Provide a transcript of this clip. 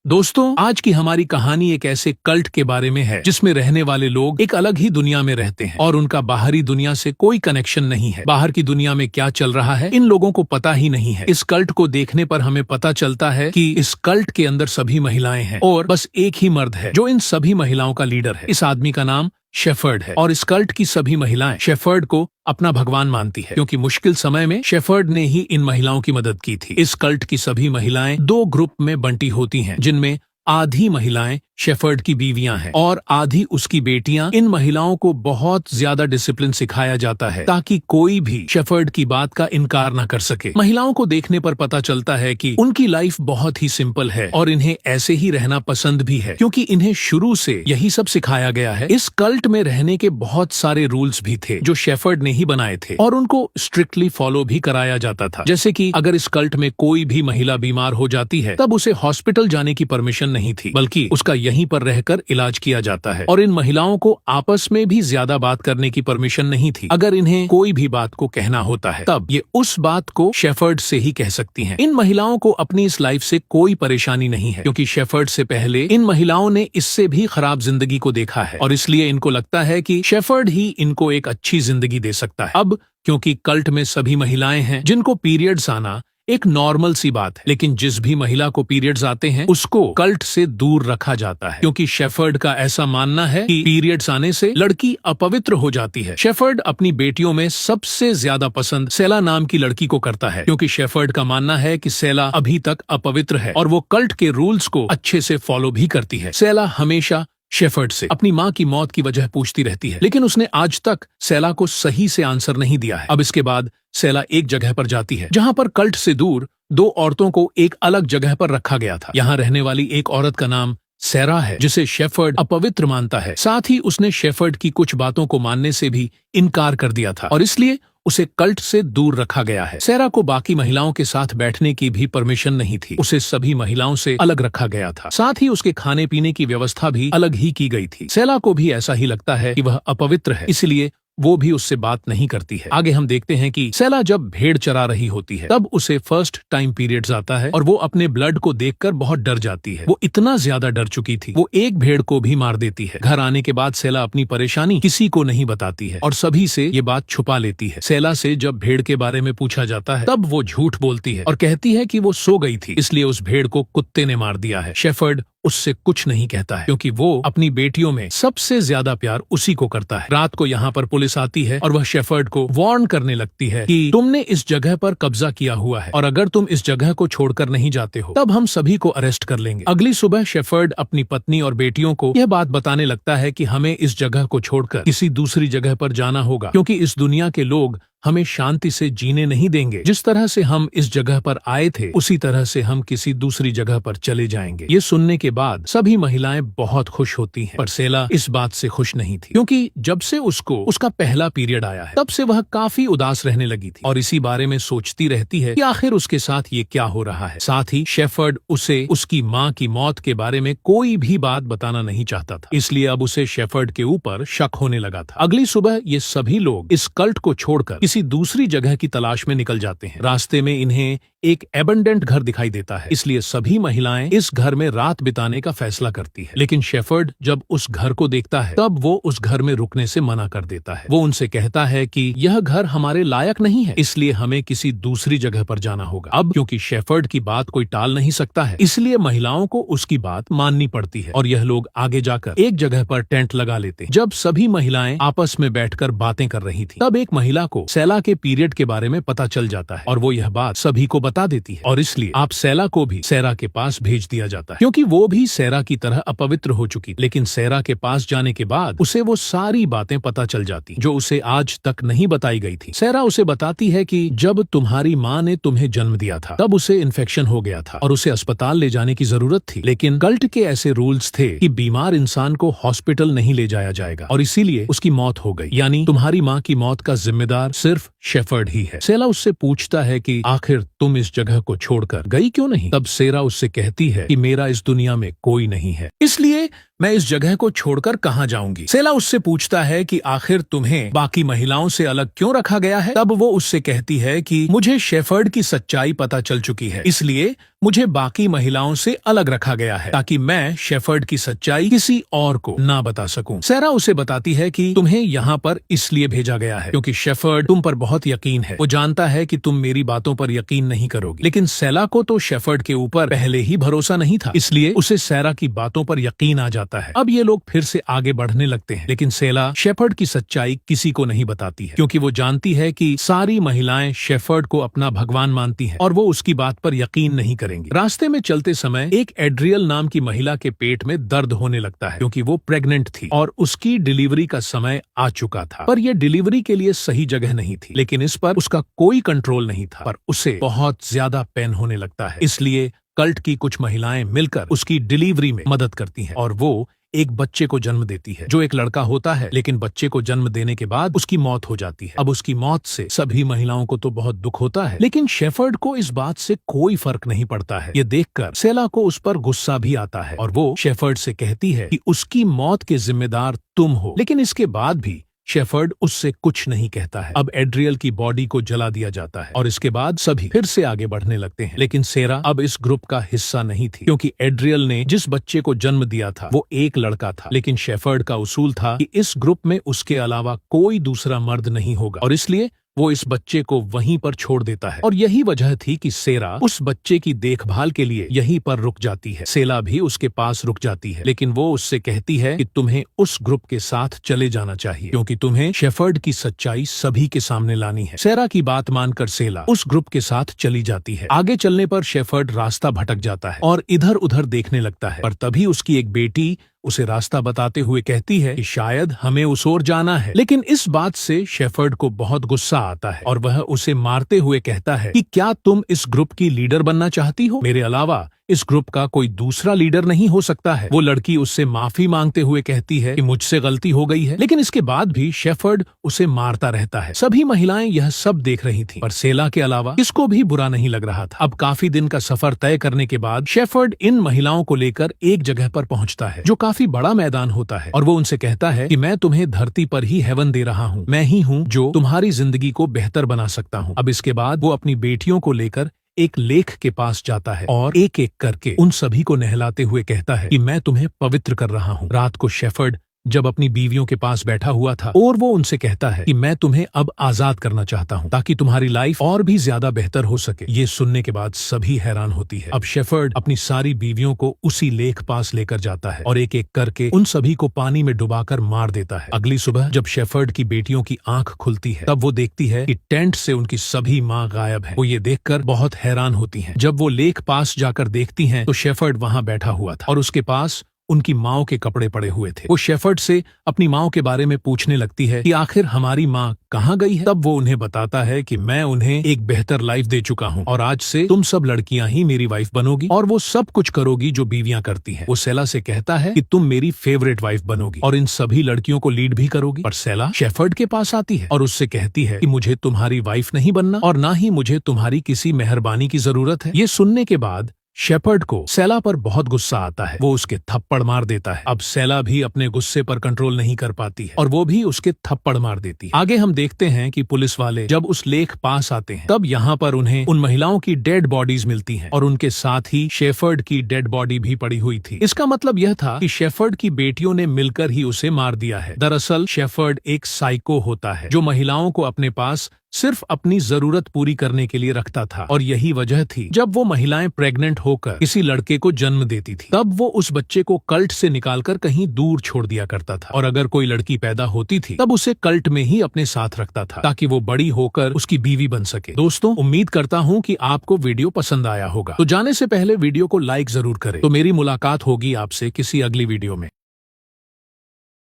दोस्तों, आज की हमारी कहानी एक ऐसे कल्ट के बारे में है जिसमें रहने वाले लोग एक अलग ही दुनिया में रहते हैं और उनका बाहरी दुनिया से कोई कनेक्शन नहीं है। बाहर की दुनिया में क्या चल रहा है इन लोगों को पता ही नहीं है। इस कल्ट को देखने पर हमें पता चलता है कि इस कल्ट के अंदर सभी महिलाएं हैं और बस एक ही मर्द है जो इन सभी महिलाओं का लीडर है। इस आदमी का नाम शेफर्ड है और इस कल्ट की सभी महिलाएं शेफर्ड को अपना भगवान मानती है, क्योंकि मुश्किल समय में शेफर्ड ने ही इन महिलाओं की मदद की थी। इस कल्ट की सभी महिलाएं दो ग्रुप में बंटी होती हैं, जिनमें आधी महिलाएं शेफर्ड की बीवियां हैं और आधी उसकी बेटियां। इन महिलाओं को बहुत ज्यादा डिसिप्लिन सिखाया जाता है ताकि कोई भी शेफर्ड की बात का इनकार न कर सके। महिलाओं को देखने पर पता चलता है कि उनकी लाइफ बहुत ही सिंपल है और इन्हें ऐसे ही रहना पसंद भी है, क्योंकि इन्हें शुरू से यही सब सिखाया गया है। इस कल्ट में रहने के बहुत सारे रूल्स भी थे जो शेफर्ड ने ही बनाए थे और उनको स्ट्रिक्टली फॉलो भी कराया जाता था। जैसे कि अगर इस कल्ट में कोई भी महिला बीमार हो जाती है तब उसे हॉस्पिटल जाने की परमिशन नहीं थी, बल्कि उसका यहीं पर रहकर इलाज किया जाता है। और इन महिलाओं को आपस में भी ज्यादा बात करने की परमिशन नहीं थी। अगर इन्हें कोई भी बात को कहना होता है तब ये उस बात को शेफर्ड से ही कह सकती हैं। इन महिलाओं को अपनी इस लाइफ से कोई परेशानी नहीं है, क्योंकि शेफर्ड से पहले इन महिलाओं ने इससे भी खराब जिंदगी को देखा है और इसलिए इनको लगता है कि शेफर्ड ही इनको एक अच्छी जिंदगी दे सकता है। अब क्योंकि कल्ट में सभी महिलाएं हैं जिनको पीरियड्स आना एक नॉर्मल सी बात है, लेकिन जिस भी महिला को पीरियड्स आते हैं उसको कल्ट से दूर रखा जाता है, क्योंकि शेफर्ड का ऐसा मानना है कि पीरियड्स आने से लड़की अपवित्र हो जाती है। शेफर्ड अपनी बेटियों में सबसे ज्यादा पसंद सेला नाम की लड़की को करता है, क्योंकि शेफर्ड का मानना है कि सेला अभी तक अपवित्र है और वो कल्ट के रूल्स को अच्छे से फॉलो भी करती है। सेला हमेशा शेफर्ड से अपनी माँ की मौत की वजह पूछती रहती है, लेकिन उसने आज तक सेला को सही से आंसर नहीं दिया है। अब इसके बाद सेला एक जगह पर जाती है जहाँ पर कल्ट से दूर दो औरतों को एक अलग जगह पर रखा गया था। यहाँ रहने वाली एक औरत का नाम सेरा है, जिसे शेफर्ड अपवित्र मानता है। साथ ही उसने शेफर्ड की कुछ बातों को मानने से भी इनकार कर दिया था और इसलिए उसे कल्ट से दूर रखा गया है। सेरा को बाकी महिलाओं के साथ बैठने की भी परमिशन नहीं थी। उसे सभी महिलाओं से अलग रखा गया था। साथ ही उसके खाने पीने की व्यवस्था भी अलग ही की गई थी। सेला को भी ऐसा ही लगता है कि वह अपवित्र है, इसलिए वो भी उससे बात नहीं करती है। आगे हम देखते हैं कि सेला जब भेड़ चरा रही होती है तब उसे फर्स्ट टाइम पीरियड्स आता है और वो अपने ब्लड को देखकर बहुत डर जाती है। वो इतना ज्यादा डर चुकी थी वो एक भेड़ को भी मार देती है। घर आने के बाद सेला अपनी परेशानी किसी को नहीं बताती है और सभी से ये बात छुपा लेती है। सेला से जब भेड़ के बारे में पूछा जाता है तब वो झूठ बोलती है और कहती है कि वो सो गई थी, इसलिए उस भेड़ को कुत्ते ने मार दिया है। शेफर्ड उससे कुछ नहीं कहता है, क्योंकि वो अपनी बेटियों में सबसे ज्यादा प्यार उसी को करता है। रात को यहाँ पर पुलिस आती है और वह शेफर्ड को वार्न करने लगती है कि तुमने इस जगह पर कब्जा किया हुआ है और अगर तुम इस जगह को छोड़कर नहीं जाते हो तब हम सभी को अरेस्ट कर लेंगे। अगली सुबह शेफर्ड अपनी पत्नी और बेटियों को यह बात बताने लगता है कि हमें इस जगह को छोड़कर किसी दूसरी जगह पर जाना होगा, क्योंकि इस दुनिया के लोग हमें शांति से जीने नहीं देंगे। जिस तरह से हम इस जगह पर आए थे उसी तरह से हम किसी दूसरी जगह पर चले जाएंगे। ये सुनने के बाद सभी महिलाएं बहुत खुश होती हैं, पर सेला इस बात से खुश नहीं थी, क्योंकि जब से उसको उसका पहला पीरियड आया है तब से वह काफी उदास रहने लगी थी और इसी बारे में सोचती रहती है कि आखिर उसके साथ ये क्या हो रहा है। साथ ही शेफर्ड उसे उसकी माँ की मौत के बारे में कोई भी बात बताना नहीं चाहता था, इसलिए अब उसे शेफर्ड के ऊपर शक होने लगा था। अगली सुबह ये सभी लोग इस कल्ट को छोड़कर किसी दूसरी जगह की तलाश में निकल जाते हैं। रास्ते में इन्हें एक एबंडेंट घर दिखाई देता है, इसलिए सभी महिलाएं इस घर में रात बिताने का फैसला करती है। लेकिन शेफर्ड जब उस घर को देखता है तब वो उस घर में रुकने से मना कर देता है। वो उनसे कहता है कि यह घर हमारे लायक नहीं है, इसलिए हमें किसी दूसरी जगह पर जाना होगा। अब क्योंकि शेफर्ड की बात कोई टाल नहीं सकता है, इसलिए महिलाओं को उसकी बात माननी पड़ती है और यह लोग आगे जाकर एक जगह पर टेंट लगा लेते हैं। जब सभी महिलाएं आपस में बैठकर बातें कर रही थी तब एक महिला को सेला के पीरियड के बारे में पता चल जाता है और वो यह बात सभी को बता देती है और इसलिए आप सेला को भी सेरा के पास भेज दिया जाता है, क्योंकि वो भी सेरा की तरह अपवित्र हो चुकी। लेकिन सेरा के पास जाने के बाद उसे वो सारी बातें पता चल जाती जो उसे आज तक नहीं बताई गई थी। सेरा उसे बताती है कि जब तुम्हारी माँ ने तुम्हें जन्म दिया था तब उसे इन्फेक्शन हो गया था और उसे अस्पताल ले जाने की जरूरत थी, लेकिन कल्ट के ऐसे रूल्स थे कि बीमार इंसान को हॉस्पिटल नहीं ले जाया जाएगा और इसीलिए उसकी मौत हो गई। यानी तुम्हारी माँ की मौत का जिम्मेदार सिर्फ शेफर्ड ही है। सेला उससे पूछता है कि आखिर तुम इस जगह को छोड़कर गई क्यों नहीं? तब सेरा उससे कहती है कि मेरा इस दुनिया में कोई नहीं है, इसलिए मैं इस जगह को छोड़कर कहाँ जाऊंगी। सेला उससे पूछता है कि आखिर तुम्हें बाकी महिलाओं से अलग क्यों रखा गया है। तब वो उससे कहती है कि मुझे शेफर्ड की सच्चाई पता चल चुकी है, इसलिए मुझे बाकी महिलाओं से अलग रखा गया है ताकि मैं शेफर्ड की सच्चाई किसी और को ना बता सकूं। सेरा उसे बताती है कि तुम्हें यहाँ पर इसलिए भेजा गया है क्योंकि शेफर्ड तुम पर बहुत यकीन है। वो जानता है कि तुम मेरी बातों पर यकीन नहीं करोगी, लेकिन सेला को तो शेफर्ड के ऊपर पहले ही भरोसा नहीं था, इसलिए उसे सेरा की बातों पर यकीन आ जाता है। अब ये लोग फिर से आगे बढ़ने लगते हैं, लेकिन सेला शेफर्ड की सच्चाई किसी को नहीं बताती है क्योंकि वो जानती है कि सारी महिलाएं शेफर्ड को अपना भगवान मानती हैं और वो उसकी बात पर यकीन नहीं करेंगी। रास्ते में चलते समय एक एड्रियल नाम की महिला के पेट में दर्द होने लगता है क्योंकि वो प्रेग्नेंट थी और उसकी डिलीवरी का समय आ चुका था, पर यह डिलीवरी के लिए सही जगह नहीं थी। लेकिन इस पर उसका कोई कंट्रोल नहीं था, पर उसे बहुत ज्यादा पेन होने लगता है, इसलिए कल्ट की कुछ महिलाएं मिलकर उसकी डिलीवरी में मदद करती हैं और वो एक बच्चे को जन्म देती है जो एक लड़का होता है, लेकिन बच्चे को जन्म देने के बाद उसकी मौत हो जाती है। अब उसकी मौत से सभी महिलाओं को तो बहुत दुख होता है, लेकिन शेफर्ड को इस बात से कोई फर्क नहीं पड़ता है। ये देखकर सेला को उस पर गुस्सा भी आता है और वो शेफर्ड से कहती है कि उसकी मौत के जिम्मेदार तुम हो, लेकिन इसके बाद भी शेफर्ड उससे कुछ नहीं कहता है। अब एड्रियल की बॉडी को जला दिया जाता है और इसके बाद सभी फिर से आगे बढ़ने लगते हैं, लेकिन सेरा अब इस ग्रुप का हिस्सा नहीं थी क्योंकि एड्रियल ने जिस बच्चे को जन्म दिया था वो एक लड़का था, लेकिन शेफर्ड का उसूल था कि इस ग्रुप में उसके अलावा कोई दूसरा मर्द नहीं होगा और इसलिए वो इस बच्चे को वहीं पर छोड़ देता है। और यही वजह थी कि सेरा उस बच्चे की देखभाल के लिए यहीं पर रुक जाती है। सेला भी उसके पास रुक जाती है, लेकिन वो उससे कहती है कि तुम्हें उस ग्रुप के साथ चले जाना चाहिए क्योंकि तुम्हें शेफर्ड की सच्चाई सभी के सामने लानी है। सेरा की बात मानकर सेला उस ग्रुप के साथ चली जाती है। आगे चलने पर शेफर्ड रास्ता भटक जाता है और इधर उधर देखने लगता है, पर तभी उसकी एक बेटी उसे रास्ता बताते हुए कहती है कि शायद हमें उस ओर जाना है। लेकिन इस बात से शेफर्ड को बहुत गुस्सा आता है और वह उसे मारते हुए कहता है कि क्या तुम इस ग्रुप की लीडर बनना चाहती हो? मेरे अलावा इस ग्रुप का कोई दूसरा लीडर नहीं हो सकता है। वो लड़की उससे माफी मांगते हुए कहती है कि मुझसे गलती हो गई है, लेकिन इसके बाद भी शेफर्ड उसे मारता रहता है। सभी महिलाएं यह सब देख रही थीं, पर सेला के अलावा किसको भी बुरा नहीं लग रहा था। अब काफी दिन का सफर तय करने के बाद शेफर्ड इन महिलाओं को लेकर एक जगह पर पहुंचता है जो काफी बड़ा मैदान होता है और वो उनसे कहता है कि मैं तुम्हें धरती पर ही हेवन दे रहा हूँ, मैं ही हूँ जो तुम्हारी जिंदगी को बेहतर बना सकता हूँ। अब इसके बाद वो अपनी बेटियों को लेकर एक लेक के पास जाता है और एक एक करके उन सभी को नहलाते हुए कहता है कि मैं तुम्हें पवित्र कर रहा हूँ। रात को शेफर्ड जब अपनी बीवियों के पास बैठा हुआ था और वो उनसे कहता है कि मैं तुम्हें अब आजाद करना चाहता हूँ ताकि तुम्हारी लाइफ और भी ज्यादा बेहतर हो सके। ये सुनने के बाद सभी हैरान होती है। अब शेफर्ड अपनी सारी बीवियों को उसी लेक पास लेकर जाता है और एक एक करके उन सभी को पानी में डुबाकर मार देता है। अगली सुबह जब शेफर्ड की बेटियों की आंख खुलती है तब वो देखती है कि टेंट से उनकी सभी माँ गायब है। वो ये देखकर बहुत हैरान होती हैं। जब वो लेक पास जाकर देखती हैं तो शेफर्ड वहाँ बैठा हुआ था और उसके पास उनकी माओ के कपड़े पड़े हुए थे। वो शेफर्ड से अपनी माओ के बारे में पूछने लगती है कि आखिर हमारी माँ कहाँ गई है। तब वो उन्हें बताता है कि मैं उन्हें एक बेहतर लाइफ दे चुका हूँ और आज से तुम सब लड़कियां ही मेरी वाइफ बनोगी और वो सब कुछ करोगी जो बीवियां करती हैं। वो सेला से कहता है कि तुम मेरी फेवरेट वाइफ बनोगी और इन सभी लड़कियों को लीड भी करोगी। पर सेला शेफर्ड के पास आती है और उससे कहती है कि मुझे तुम्हारी वाइफ नहीं बनना और ना ही मुझे तुम्हारी किसी मेहरबानी की जरूरत है। ये सुनने के बाद शेफर्ड को सेला पर बहुत गुस्सा आता है। वो उसके थप्पड़ मार देता है। अब सेला भी अपने गुस्से पर कंट्रोल नहीं कर पाती है और वो भी उसके थप्पड़ मार देती है। आगे हम देखते हैं कि पुलिस वाले जब उस लेक पास आते हैं तब यहाँ पर उन्हें उन महिलाओं की डेड बॉडीज मिलती हैं और उनके साथ ही शेफर्ड की डेड बॉडी भी पड़ी हुई थी। इसका मतलब यह था कि शेफर्ड की बेटियों ने मिलकर ही उसे मार दिया है। दरअसल शेफर्ड एक साइको होता है जो महिलाओं को अपने पास सिर्फ अपनी जरूरत पूरी करने के लिए रखता था और यही वजह थी जब वो महिलाएं प्रेग्नेंट होकर किसी लड़के को जन्म देती थी तब वो उस बच्चे को कल्ट से निकालकर कहीं दूर छोड़ दिया करता था और अगर कोई लड़की पैदा होती थी तब उसे कल्ट में ही अपने साथ रखता था ताकि वो बड़ी होकर उसकी बीवी बन सके। दोस्तों, उम्मीद करता हूँ कि आपको वीडियो पसंद आया होगा, तो जाने से पहले वीडियो को लाइक जरूर करें। तो मेरी मुलाकात होगी आपसे किसी अगली वीडियो में।